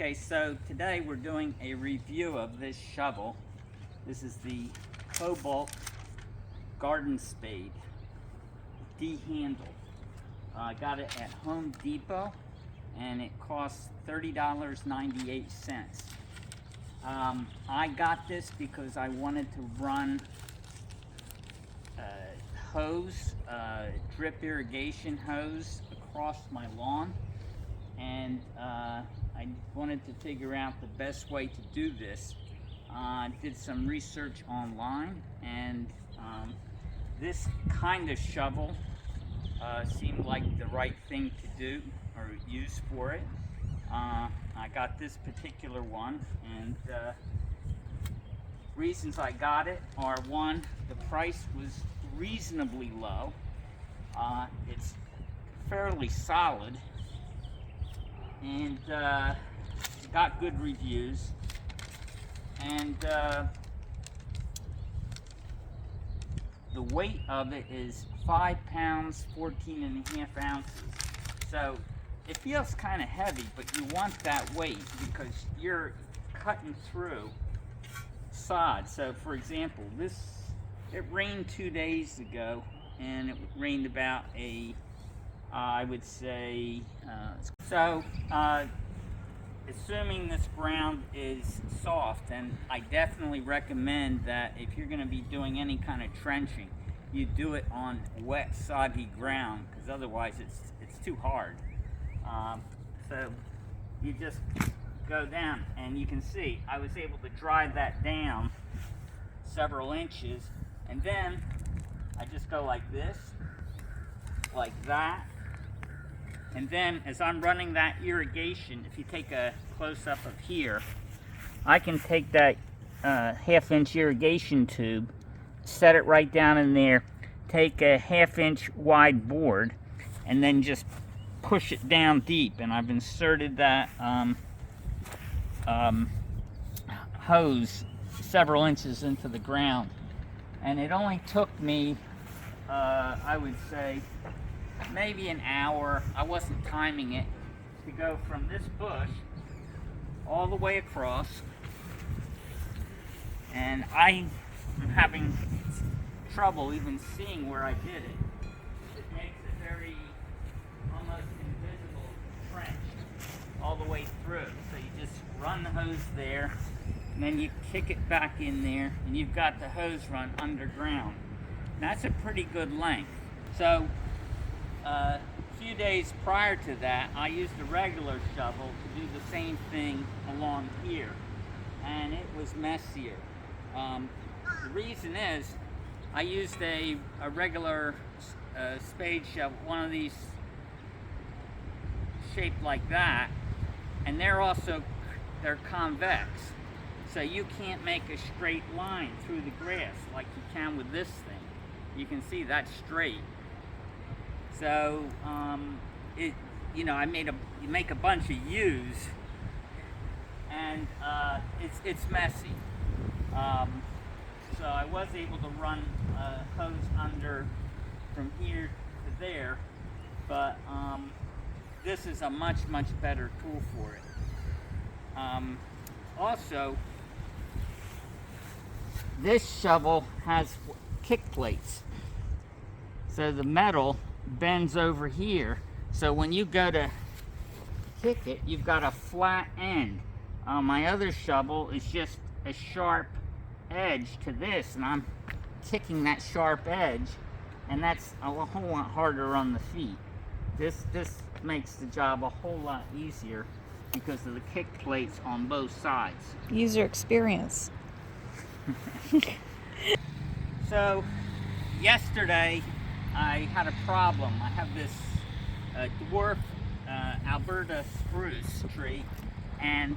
Okay, so today we're doing a review of this shovel. This is the Kobalt Garden Spade D-handle. I got it at Home Depot and it costs $30.98. I got this because I wanted to run hose, drip irrigation hose across my lawn, and I wanted to figure out the best way to do this. I did some research online, and this kind of shovel seemed like the right thing to do or use for it. I got this particular one, and reasons I got it are: one, the price was reasonably low. It's fairly solid, and got good reviews, and the weight of it is 5 pounds 14.5 ounces. So it feels kind of heavy, but you want that weight because you're cutting through sod. So for example, it rained 2 days ago, and it rained about I would say, assuming this ground is soft, and I definitely recommend that if you're going to be doing any kind of trenching, you do it on wet, soggy ground, because otherwise it's too hard. So you just go down, and you can see I was able to drive that down several inches, and then I just go like this, like that. And then as I'm running that irrigation, if you take a close-up of here, I can take that half-inch irrigation tube, set it right down in there, take a half-inch wide board, and then just push it down deep. And I've inserted that hose several inches into the ground. And it only took me, I would say, maybe an hour. I wasn't timing it, to go from this bush all the way across, and I am having trouble even seeing where I did it. It makes a very almost invisible trench all the way through. So you just run the hose there, and then you kick it back in there, and you've got the hose run underground. And that's a pretty good length. So a few days prior to that, I used a regular shovel to do the same thing along here, and it was messier. The reason is I used a regular spade shovel, one of these shaped like that, and they're convex, so you can't make a straight line through the grass like you can with this thing. You can see that's straight. So you make a bunch of U's, and it's messy. So I was able to run a hose under from here to there, but this is a much better tool for it. Also, this shovel has kick plates, so the metal bends over here, so when you go to kick it, you've got a flat end. My other shovel is just a sharp edge to this, and I'm kicking that sharp edge, and that's a whole lot harder on the feet. This makes the job a whole lot easier because of the kick plates on both sides. User experience. So yesterday I had a problem. I have this dwarf Alberta spruce tree, and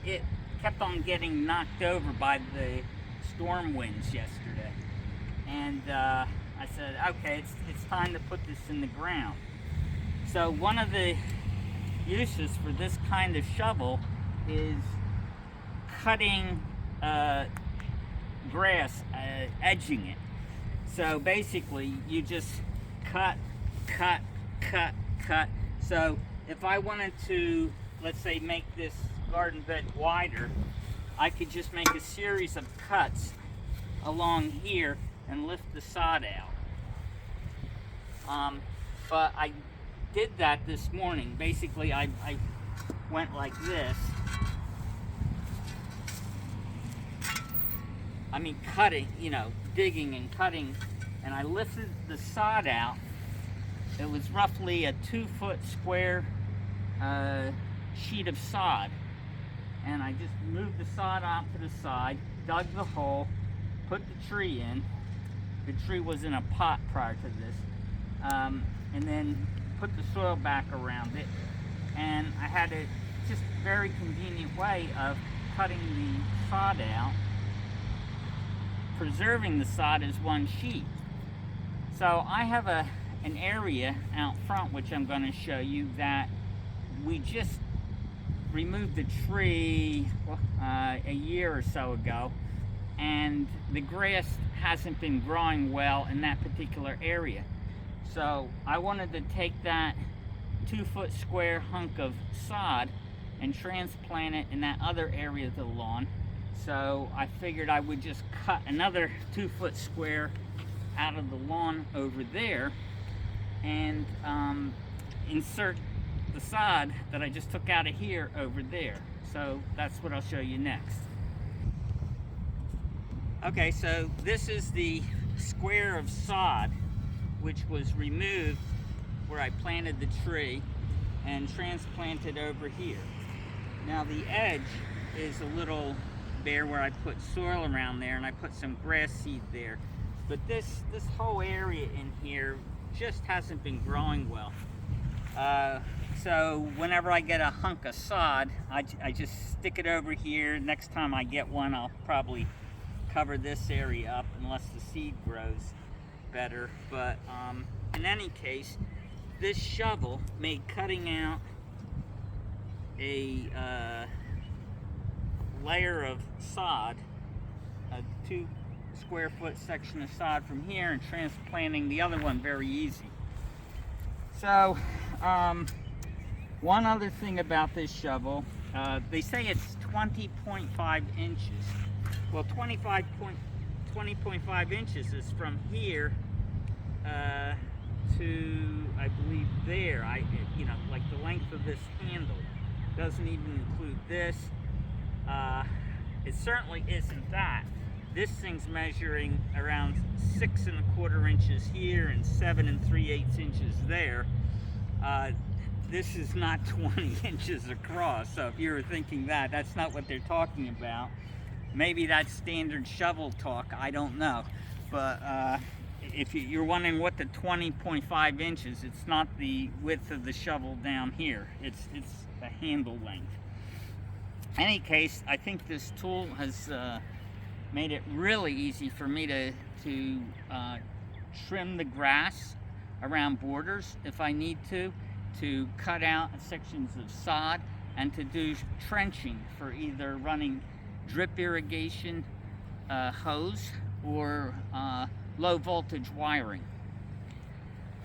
it kept on getting knocked over by the storm winds yesterday. And I said, okay, it's time to put this in the ground. So one of the uses for this kind of shovel is cutting grass, edging it. So basically you just cut. So if I wanted to let's say, make this garden bed wider, I could just make a series of cuts along here and lift the sod out. But I did that this morning. Basically, I went like this. I mean, cutting, digging and cutting, and I lifted the sod out. It was roughly a 2-foot square sheet of sod. And I just moved the sod off to the side, dug the hole, put the tree in. The tree was in a pot prior to this. And then put the soil back around it. And I had a just very convenient way of cutting the sod out, preserving the sod as one sheet. So I have an area out front, which I'm going to show you, that we just removed the tree a year or so ago, and the grass hasn't been growing well in that particular area. So I wanted to take that 2-foot square hunk of sod and transplant it in that other area of the lawn. So I figured I would just cut another 2-foot square out of the lawn over there and insert the sod that I just took out of here over there. So that's what I'll show you next. Okay, so this is the square of sod which was removed where I planted the tree and transplanted over here. Now the edge is a little bare where I put soil around there and I put some grass seed there. But this whole area in here just hasn't been growing well. So whenever I get a hunk of sod, I just stick it over here. Next time I get one, I'll probably cover this area up unless the seed grows better. But in any case, this shovel made cutting out a layer of sod, a 2-square-foot section of sod from here, and transplanting the other one very easy. So one other thing about this shovel, they say it's 20.5 inches. Well, 20.5 inches is from here to, I believe, there. Like the length of this handle. Doesn't even include this. It certainly isn't that. This thing's measuring around 6 1/4 inches here and 7 3/8 inches there. This is not 20 inches across. So if you were thinking that, that's not what they're talking about. Maybe that's standard shovel talk, I don't know. But if you're wondering what the 20.5 inches, it's not the width of the shovel down here. It's a handle length. In any case, I think this tool has made it really easy for me to trim the grass around borders if I need to cut out sections of sod, and to do trenching for either running drip irrigation hose or low voltage wiring.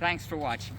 Thanks for watching.